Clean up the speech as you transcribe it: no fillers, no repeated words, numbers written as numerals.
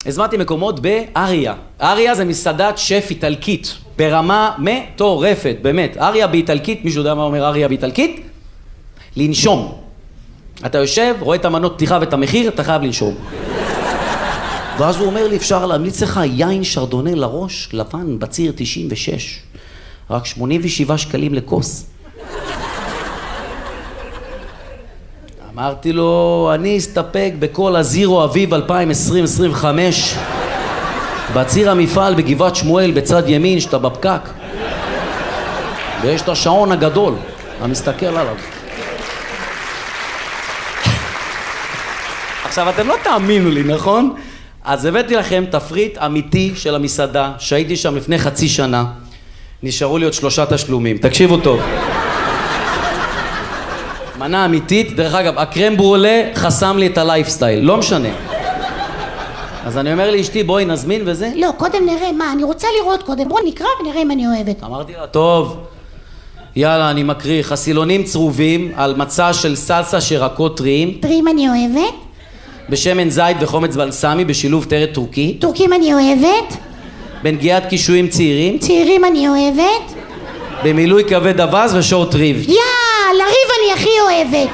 הזמנתי מקומות באריה. אריה זה מסעדת שף איטלקית, ברמה מטורפת, באמת. אריה באיטלקית, מישהו יודע מה אומר אריה באיטלקית? לנשום. אתה יושב, רואה את המנות פתיחה ואת המחיר, אתה חייב לנשום. ואז הוא אומר לי, אפשר להמליץ לך יין שרדונה לראש, לבן, בציר 96. רק 87 שקלים לכוס. אמרתי לו, אני אסתפק בכל הזירו אביב 2020-2025 בציר המפעל בגבעת שמואל בצד ימין שאתה בפקק ויש את השעון הגדול, אני מסתכל עליו. עכשיו אתם לא תאמינו לי, נכון? אז הבאתי לכם תפריט אמיתי של המסעדה שהייתי שם לפני חצי שנה. נשארו לי עוד 3 תשלומים, תקשיבו טוב. מנה אמיתית, דרך אגב, הקרם ברולה חסם לי את הלייפסטייל, לא משנה. אז אני אומר לאשתי, בואי נזמין וזה. לא, קודם נראה מה, אני רוצה לראות קודם, בוא נקרא ונראה אם אני אוהבת. אמרתי לה, טוב, יאללה, אני מקריא, חסילונים צרובים על מצע של סלסה שירקות טריים. טריים אני אוהבת. בשמן זית וחומץ בלסמי בשילוב טרת טורקי. טורקים אני אוהבת. בנגיעת קישואים צעירים. צעירים אני אוהבת. במילוי כבד אבז ושורט ריב. לריב אני הכי אוהבת.